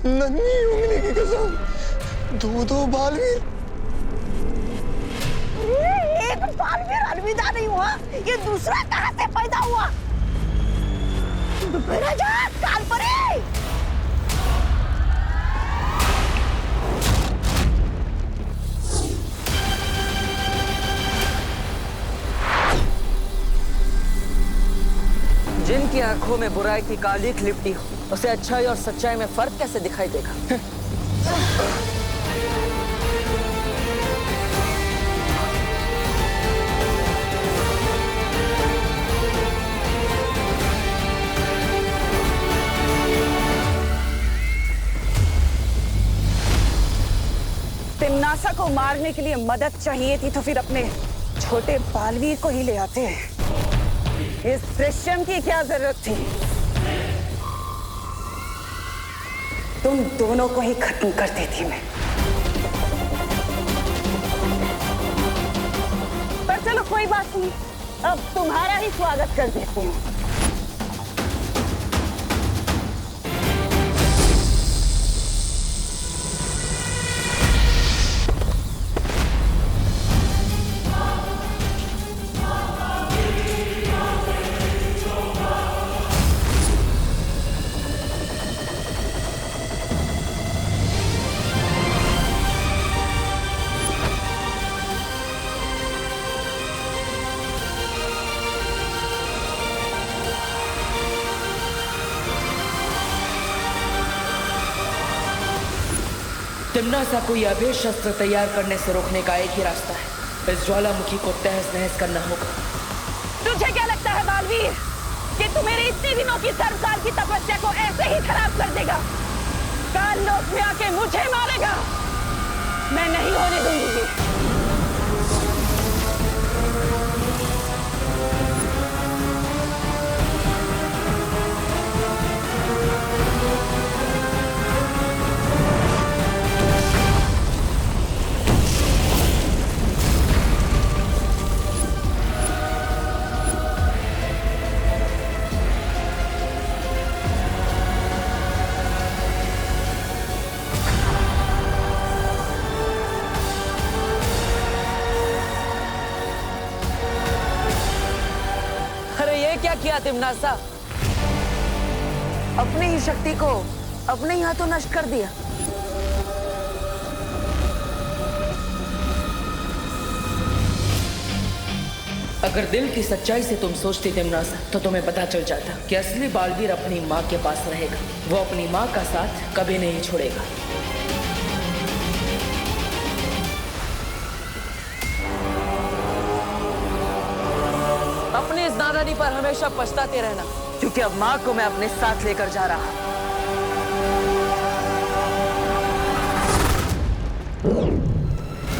नन्ही उंगली की कसम, दो बालवीर। एक बालवीर अलविदा नहीं हुआ, ये दूसरा कहां से पैदा हुआ? कालपरी! जिनकी आंखों में बुराई की कालीख लिपटी हो, उसे अच्छाई और सच्चाई में फर्क कैसे दिखाई देगा? तिम्नासा को मारने के लिए मदद चाहिए थी तो फिर अपने छोटे बालवीर को ही ले आते। इस दृश्यम की क्या जरूरत थी? तुम दोनों को ही खत्म कर देती मैं। पर चलो कोई बात नहीं, अब तुम्हारा ही स्वागत कर देती हूँ। तिम्नासा को यह अभेद शस्त्र तैयार करने से रोकने का एक ही रास्ता है, इस ज्वालामुखी को तहस नहस करना होगा। तुझे क्या लगता है बालवीर कि तू मेरी इतने दिनों की सर्वकाल की तपस्या को ऐसे ही खराब कर देगा? काल लोक में आके मुझे मारेगा? मैं नहीं होने दूंगी। क्या किया तिम्नासा? अपनी ही शक्ति को अपने ही हाथों नष्ट कर दिया। अगर दिल की सच्चाई से तुम सोचती तिम्नासा, तो तुम्हें पता चल जाता कि असली बालवीर अपनी माँ के पास रहेगा। वो अपनी माँ का साथ कभी नहीं छोड़ेगा। अपनी इस नादानी पर हमेशा पछताते रहना, क्योंकि अब माँ को मैं अपने साथ लेकर जा रहा हूं।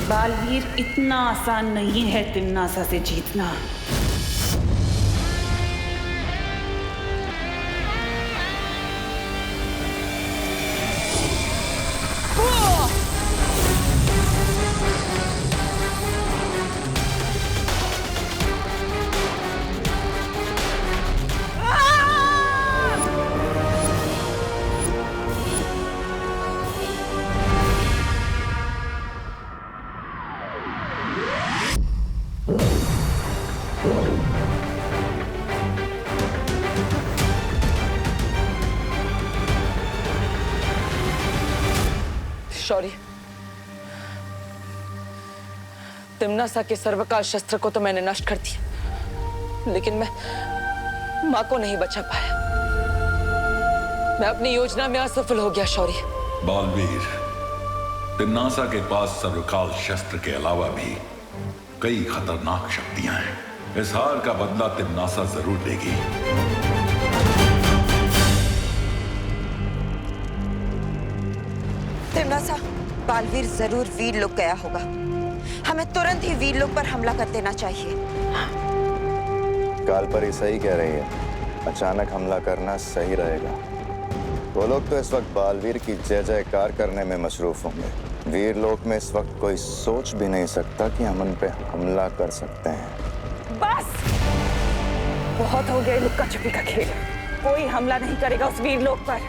बालवीर इतना आसान नहीं है तिम्नासा से जीतना। शौर्य, तिम्नासा के सर्वकाल शस्त्र को तो मैंने नष्ट कर दिया, लेकिन मैं मां को नहीं बचा पाया। मैं अपनी योजना में असफल हो गया शौर्य। बालवीर, तिम्नासा के पास सर्वकाल शस्त्र के अलावा भी कई खतरनाक शक्तियां हैं। इस हार का बदला तिम्नासा जरूर लेगी। तिम्नासा, बालवीर जरूर वीरलोक गया होगा। हमें तुरंत ही वीरलोक पर हमला कर देना चाहिए। कालपरी सही कह रही है, अचानक हमला करना सही रहेगा। वो लोग तो इस वक्त बालवीर की जय जयकार करने में मशरूफ होंगे। वीरलोक में इस वक्त कोई सोच भी नहीं सकता कि हम उन पे हमला कर सकते हैं। बस बहुत हो गया लुक्का छुपी का खेल। कोई हमला नहीं करेगा उस वीरलोक पर।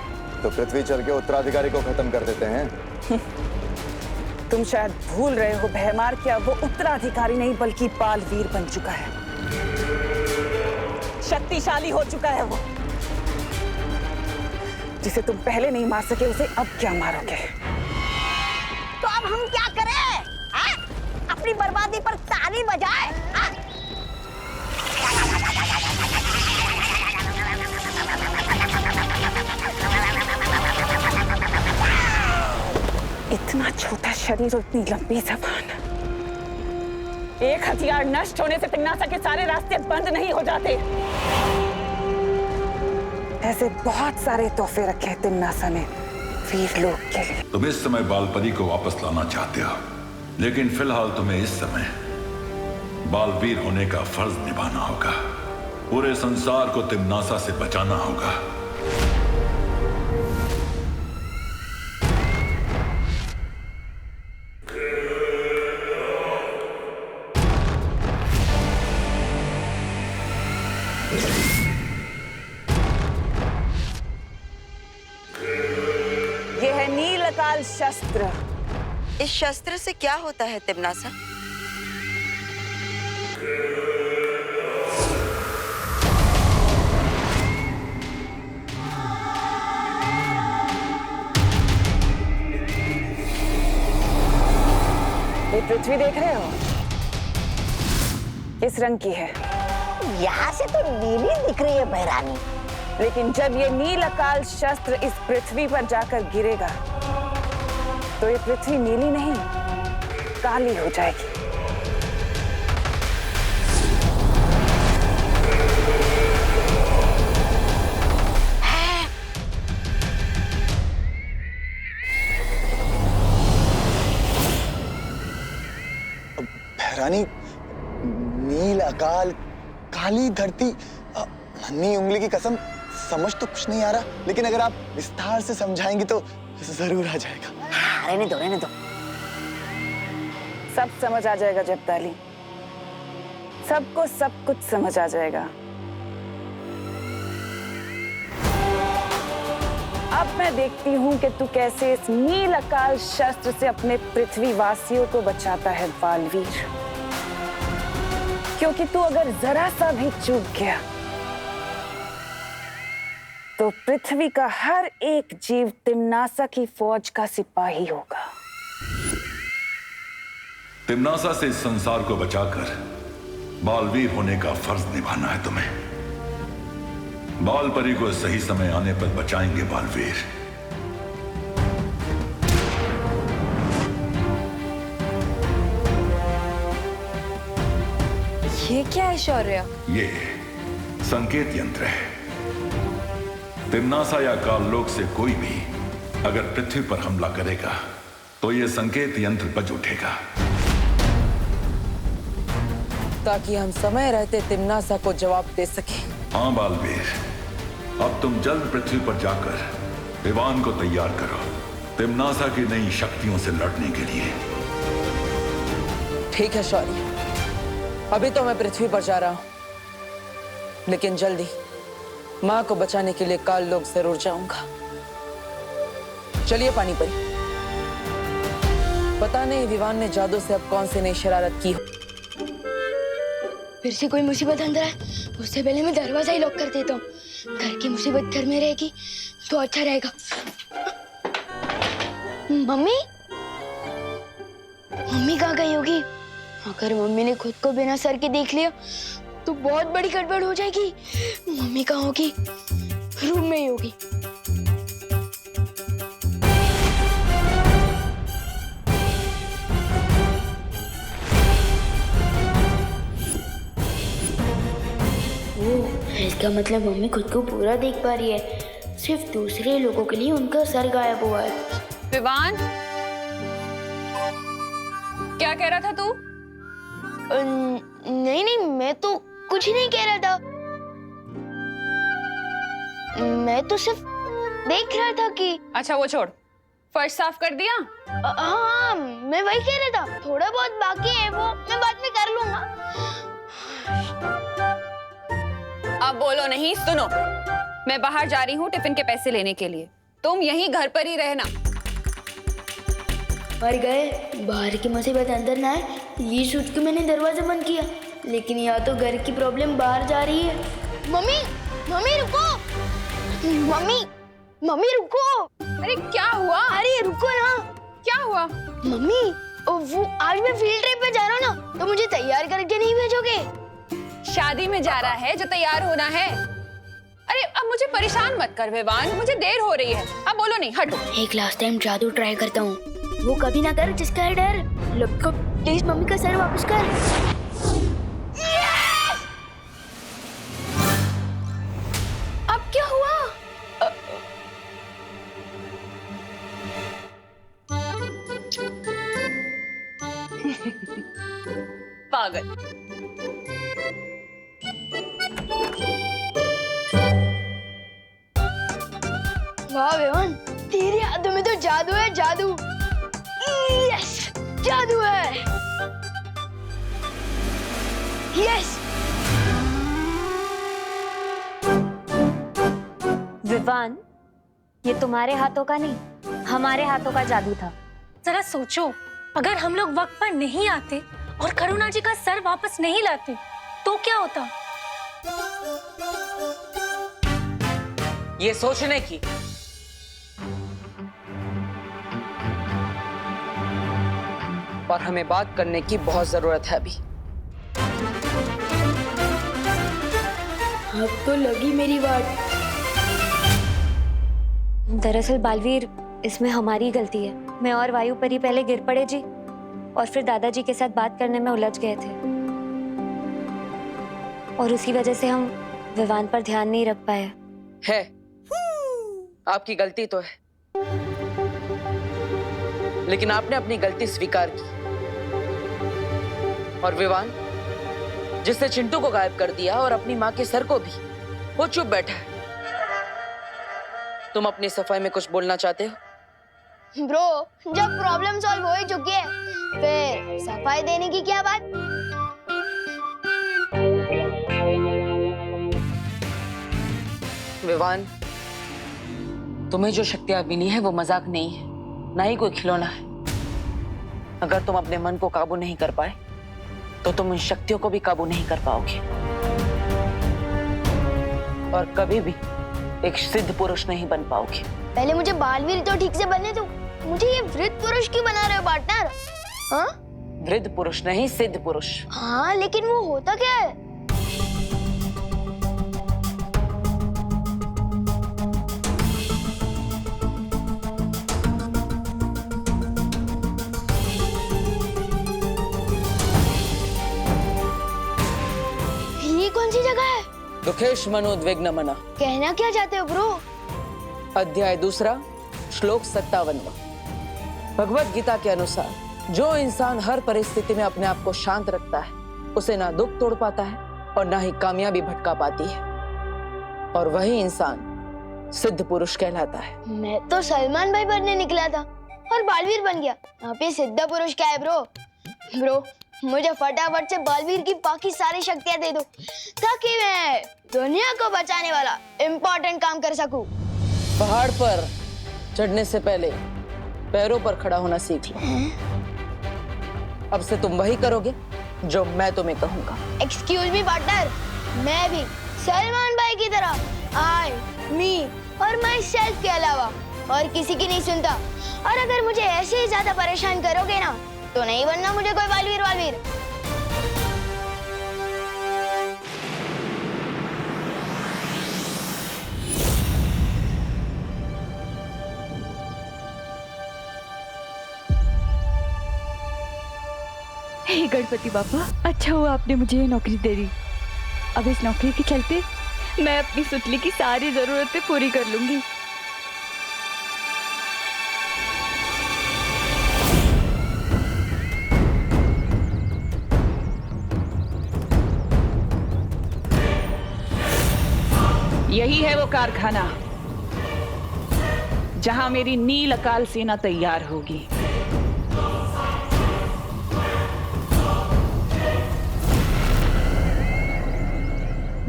तो पृथ्वी चल के उत्तराधिकारी को खत्म कर देते हैं। तुम शायद भूल रहे हो भयमार, क्या वो उत्तराधिकारी नहीं बल्कि बालवीर बन चुका है। शक्तिशाली हो चुका है वो। जिसे तुम पहले नहीं मार सके उसे अब क्या मारोगे? तो अब हम क्या करें? हाँ? अपनी बर्बादी पर ताली बजाए? हाँ? इतना छोटा शरीर और इतनी लंबी जबान। एक हथियार नष्ट होने से तिम्नासा के सारे रास्ते बंद नहीं हो जाते। ऐसे बहुत सारे तोहफे रखे हैं तिम्नासा ने वीर लोग के लिए। तुम इस समय बालपरी को वापस लाना चाहते हो, लेकिन फिलहाल तुम्हें इस समय बालवीर होने का फर्ज निभाना होगा। पूरे संसार को तिम्नासा से बचाना होगा। यह है नीलकाल शस्त्र। इस शस्त्र से क्या होता है तिम्नासा? ये पृथ्वी देख रहे हो? किस रंग की है? यहाँ से तो नीली दिख रही है बहरानी। लेकिन जब ये नीलकाल शस्त्र इस पृथ्वी पर जाकर गिरेगा तो ये पृथ्वी नीली नहीं काली हो जाएगी। बहरानी, नील अकाल, काली धरती, नन्ही उंगली की कसम, समझ तो कुछ नहीं आ रहा, लेकिन अगर आप विस्तार से समझाएंगी तो जरूर आ जाएगा। हाँ, रहने दो रहने दो। सब समझ आ जाएगा जब्ताली, सबको सब कुछ समझ आ जाएगा। अब मैं देखती हूँ कि तू कैसे इस नील अकाल शस्त्र से अपने पृथ्वी वासियों को बचाता है बालवीर। क्योंकि तू अगर जरा सा भी चूक गया तो पृथ्वी का हर एक जीव तिम्नासा की फौज का सिपाही होगा। तिम्नासा से इस संसार को बचाकर बालवीर होने का फर्ज निभाना है तुम्हें। बालपरी को सही समय आने पर बचाएंगे बालवीर। ये क्या है शौर्य? ये संकेत यंत्र है। तिम्नासा या काललोक से कोई भी अगर पृथ्वी पर हमला करेगा तो यह संकेत यंत्र बज उठेगा, ताकि हम समय रहते तिम्नासा को जवाब दे सके। हाँ बालवीर, अब तुम जल्द पृथ्वी पर जाकर विवान को तैयार करो तिम्नासा की नई शक्तियों से लड़ने के लिए। ठीक है शौर्य, अभी तो मैं पृथ्वी पर जा रहा हूं, लेकिन जल्दी माँ को बचाने के लिए काललोक जरूर जाऊंगा। चलिए पानी परी। पता नहीं विवान ने जादू से अब कौन सी नई शरारत की हो। फिर से कोई मुसीबत अंदर आए उससे पहले मैं दरवाजा ही लॉक कर देता हूँ। घर की मुसीबत घर में रहेगी तो अच्छा रहेगा। मम्मी, मम्मी कहाँ गई होगी? अगर मम्मी ने खुद को बिना सर के देख लिया तो बहुत बड़ी गड़बड़ हो जाएगी। मम्मी कहाँ होगी? रूम में ही होगी। इसका मतलब मम्मी खुद को पूरा देख पा रही है, सिर्फ दूसरे लोगों के लिए उनका सर गायब हुआ है। विवान, क्या कह रहा था तू? नहीं नहीं, मैं तो कुछ ही नहीं कह रहा था। मैं तो सिर्फ देख रहा था कि। अच्छा वो छोड़, फर्श साफ कर दिया? हाँ, मैं वही कह रहा था, थोड़ा बहुत बाकी है वो मैं बाद में कर लूंगा। अब बोलो नहीं, सुनो, मैं बाहर जा रही हूँ टिफिन के पैसे लेने के लिए। तुम यहीं घर पर ही रहना। मर गए, बाहर की मुसीबत अंदर ना आए, ये सोच के मैंने दरवाजा बंद किया। लेकिन या तो घर की प्रॉब्लम बाहर जा रही है। मम्मी, मम्मी रुको, मम्मी, मम्मी रुको। अरे क्या हुआ? अरे रुको ना। क्या हुआ? मम्मी, वो आज मैं फील्ड ट्रिप पे जा रहा हूँ ना, तो मुझे तैयार करके नहीं भेजोगे? शादी में जा रहा है जो तैयार होना है। अरे अब मुझे परेशान मत कर विवान, मुझे देर हो रही है। अब बोलो नहीं, हटो। एक लास्ट टाइम जादू ट्राई करता हूँ, वो कभी ना कर जिसका है डर। लपको प्लीज मम्मी का सर वापस कर। अब क्या हुआ? पागल। वाह विवान, तेरे हाथों में तो जादू है, जादू। यस, जादू है। यस। विवान, ये तुम्हारे हाथों का नहीं, हमारे हाथों का जादू था। जरा सोचो, अगर हम लोग वक्त पर नहीं आते और करुणा जी का सर वापस नहीं लाते तो क्या होता? ये सोचने की और हमें बात करने की बहुत जरूरत है अभी। अब तो लगी मेरी बात। दरअसल बालवीर, इसमें हमारी गलती है। मैं और वायु परी पहले गिर पड़े जी, और फिर दादाजी के साथ बात करने में उलझ गए थे, और उसी वजह से हम विवान पर ध्यान नहीं रख पाए। है, आपकी गलती तो है, लेकिन आपने अपनी गलती स्वीकार की। और विवान, जिसने चिंटू को गायब कर दिया और अपनी माँ के सर को भी, वो चुप बैठा है। तुम अपनी सफाई में कुछ बोलना चाहते हो? ब्रो, जब प्रॉब्लम सॉल्व हो ही चुकी है, फिर सफाई देने की क्या बात? विवान, तुम्हें जो शक्तियां मिली है वो मजाक नहीं है, ना ही कोई खिलौना है। अगर तुम अपने मन को काबू नहीं कर पाए तो तुम उन शक्तियों को भी काबू नहीं कर पाओगे, और कभी भी एक सिद्ध पुरुष नहीं बन पाओगे। पहले मुझे बालवीर तो ठीक से बनने दो, मुझे ये वृद्ध पुरुष क्यों बना रहे हो पार्टनर? हाँ? वृद्ध पुरुष नहीं, सिद्ध पुरुष। हाँ, लेकिन वो होता क्या है? ये कौन सी जगह है? दुखेश मनोद्विग्न मना। कहना क्या चाहते हो ब्रो? अध्याय 2, श्लोक 57। भगवत गीता के अनुसार जो इंसान हर परिस्थिति में अपने आप को शांत रखता है, उसे ना दुख तोड़ पाता है और ना ही कामयाबी भटका पाती है, और वही इंसान सिद्ध पुरुष कहलाता है। मैं तो सलमान भाई बनने निकला था और बालवीर बन गया। यहाँ पे सिद्ध पुरुष क्या है ब्रो? ब्रो, मुझे फटाफट से बालवीर की बाकी सारी शक्तियां दे दो, ताकि मैं दुनिया को बचाने वाला इम्पोर्टेंट काम कर सकूं। पहाड़ पर चढ़ने से पहले पैरों पर खड़ा होना सीख लो। अब से तुम वही करोगे जो मैं तुम्हें कहूंगा। एक्सक्यूज मी पार्टनर, मैं भी सलमान भाई की तरह आई, मी और माई सेल्फ के अलावा और किसी की नहीं सुनता। और अगर मुझे ऐसे ही ज्यादा परेशान करोगे ना, तो नहीं बनना मुझे कोई बालवीर वालवीर। हे गणपति बाबा, अच्छा हुआ आपने मुझे ये नौकरी दे दी। अब इस नौकरी के चलते मैं अपनी सुतली की सारी जरूरतें पूरी कर लूंगी। यही है वो कारखाना जहां मेरी नील अकाल सेना तैयार होगी।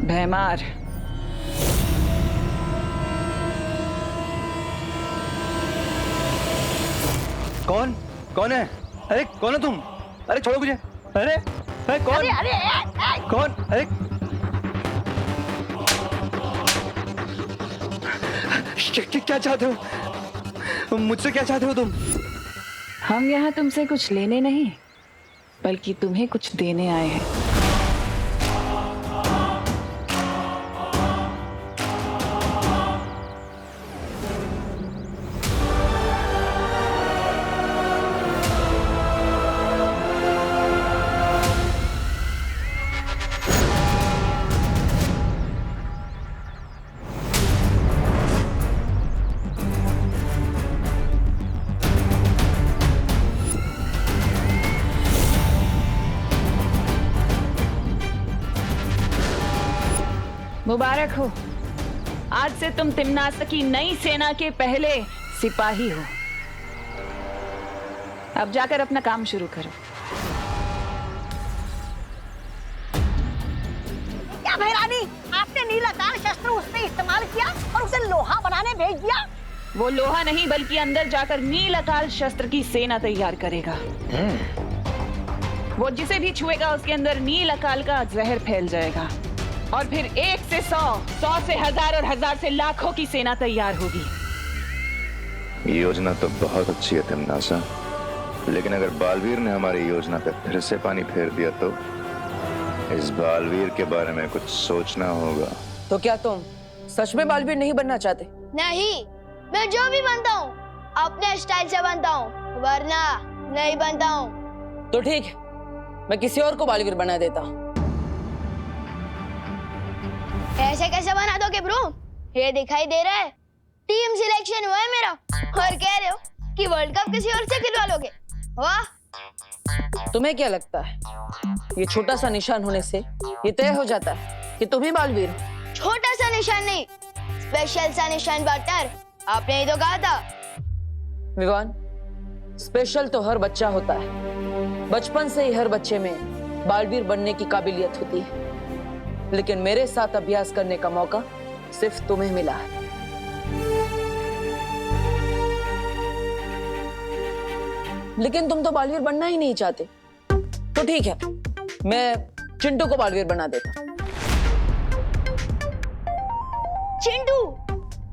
भैमार, कौन कौन है? अरे कौन है तुम? अरे छोड़ो मुझे। अरे कौन? कौन? अरे क्या चाहते हो मुझसे? क्या चाहते हो तुम? हम यहाँ तुमसे कुछ लेने नहीं बल्कि तुम्हें कुछ देने आए हैं। मुबारक हो, आज से तुम तिम्नासा की नई सेना के पहले सिपाही हो। अब जाकर अपना काम शुरू करो। क्या महारानी, आपने नीलाकार शस्त्र उस पे इस्तेमाल किया और उसे लोहा बनाने भेज दिया? वो लोहा नहीं बल्कि अंदर जाकर नील अकाल शस्त्र की सेना तैयार करेगा। वो जिसे भी छुएगा उसके अंदर नील अकाल का जहर फैल जाएगा और फिर 1 से 100, 100 से 1000 और 1000 से लाखों की सेना तैयार होगी। ये योजना तो बहुत अच्छी है तिम्नासा, लेकिन अगर बालवीर ने हमारी योजना पे फिर से पानी फेर दिया तो इस बालवीर के बारे में कुछ सोचना होगा। तो क्या तुम सच में बालवीर नहीं बनना चाहते? नहीं, मैं जो भी बनता हूँ अपने स्टाइल से बनता हूँ, वरना नहीं बनता हूँ। तो ठीक है, मैं किसी और को बालवीर बना देता हूँ। ऐसे कैसे बना दोगे ब्रो? ये दिखाई दे रहा है टीम सिलेक्शन हुआ है मेरा और कह रहे हो कि वर्ल्ड कप किसी और से खिलवा लोगे? वाह! तुम्हें क्या लगता है ये छोटा सा निशान होने से ये तय हो जाता है कि तुम ही बालवीर हो? छोटा सा निशान नहीं, स्पेशल सा निशान पार्टनर, आपने ही तो कहा था। विवान, स्पेशल तो हर बच्चा होता है, बचपन से ही हर बच्चे में बालवीर बनने की काबिलियत होती है, लेकिन मेरे साथ अभ्यास करने का मौका सिर्फ तुम्हें मिला है। लेकिन तुम तो बालवीर बनना ही नहीं चाहते। तो ठीक है, मैं चिंटू को बालवीर बना देता। चिंटू,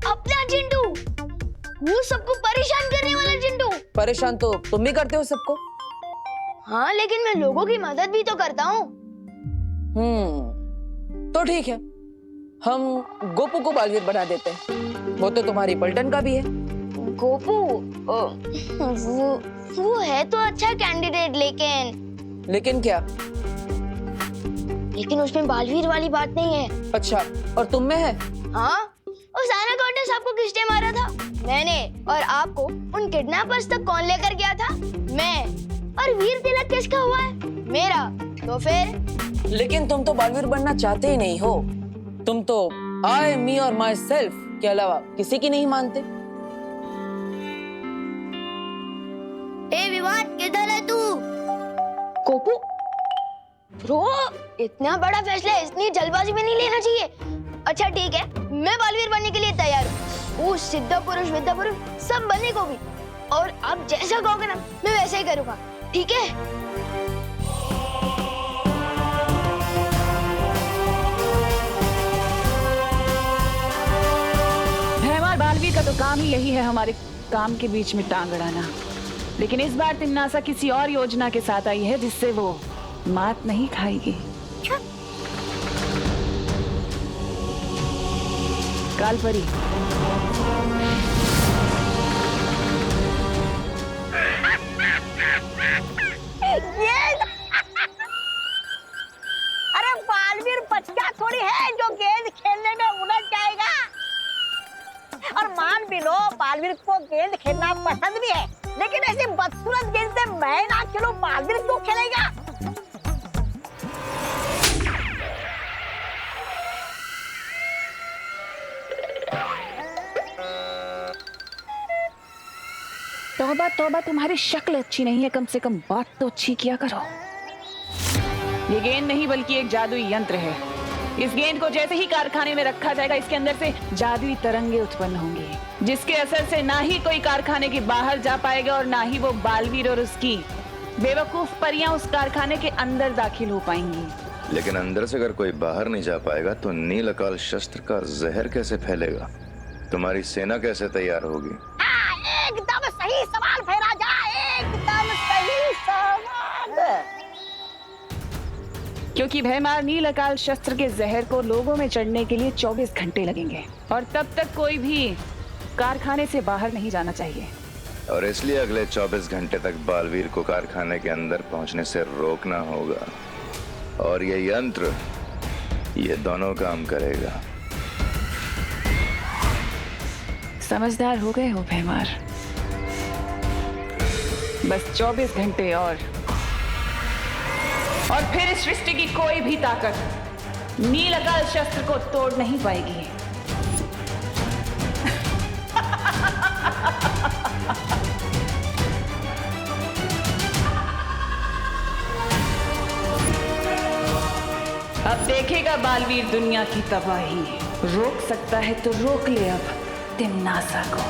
अपना चिंटू, वो सबको परेशान करने वाला चिंटू। परेशान तो तुम भी करते हो सबको। हाँ, लेकिन मैं लोगों की मदद भी तो करता हूँ। तो ठीक है, हम गोपू को बालवीर बना देते हैं। वो तो तुम्हारी पलटन का भी है। गोपू, वो है तो अच्छा कैंडिडेट, लेकिन क्या? लेकिन उसमें बालवीर वाली बात नहीं है। अच्छा, और तुम में है? हाँ, उस एनाकोंडा सांप को किसने मारा था? मैंने। और आपको उन किडनैपर्स तक कौन लेकर गया था? मैं। और वीर तिलक किसका हुआ है? मेरा। तो फिर? लेकिन तुम तो बालवीर बनना चाहते ही नहीं हो। तुम तो आई, मी और माई सेल्फ के अलावा किसी की नहीं मानते। ए विवाद, किधर है तू? गोपू, ब्रो, इतना बड़ा फैसला इतनी जल्दबाजी में नहीं लेना चाहिए। अच्छा ठीक है, मैं बालवीर बनने के लिए तैयार हूँ। वो सिद्ध पुरुष, विद्या पुरुष सब बनने को भी। और आप जैसा कहोगे ना, मैं वैसे ही करूँगा। ठीक है? बालवीर का तो काम ही यही है, हमारे काम के बीच में टांग अड़ाना। लेकिन इस बार तिम्नासा किसी और योजना के साथ आई है जिससे वो मात नहीं खाएगी। कालपरी, अरे बालवीर बच्चा थोड़ी है जो गेंद खेलने में उलझ जाएगा। और मान भी लो बालवीर को गेंद खेलना पसंद भी है, लेकिन ऐसी बदसूरत गेंद से मैं ना खेलूं, बालवीर क्यों खेलेगा? तौबा तौबा, तुम्हारी शक्ल अच्छी नहीं है, कम से कम बात तो अच्छी किया करो। ये गेंद नहीं बल्कि एक जादुई यंत्र है इस गेंद को जैसे ही कारखाने में रखा जाएगा, इसके अंदर से जादुई तरंगे उत्पन्न होंगी, जिसके असर से ना ही कोई कारखाने के बाहर जा पाएगा और ना ही वो बालवीर और उसकी बेवकूफ परियां उस कारखाने के अंदर दाखिल हो पाएंगी। लेकिन अंदर से अगर कोई बाहर नहीं जा पाएगा तो नील अकाल शस्त्र का जहर कैसे फैलेगा? तुम्हारी सेना कैसे तैयार होगी? एकदम सही सवाल भैराजा, एकदम सही सवाल। क्योंकि भयमार नील अकाल शस्त्र के जहर को लोगों में चढ़ने के लिए 24 घंटे लगेंगे और तब तक कोई भी कारखाने से बाहर नहीं जाना चाहिए। और इसलिए अगले 24 घंटे तक बालवीर को कारखाने के अंदर पहुंचने से रोकना होगा। और ये यंत्र ये दोनों काम करेगा। समझदार हो गए हो भैमार। बस 24 घंटे और फिर इस सृष्टि की कोई भी ताकत नील अकाल शस्त्र को तोड़ नहीं पाएगी। अब देखेगा बालवीर दुनिया की तबाही। रोक सकता है तो रोक ले अब तिम्नासा को।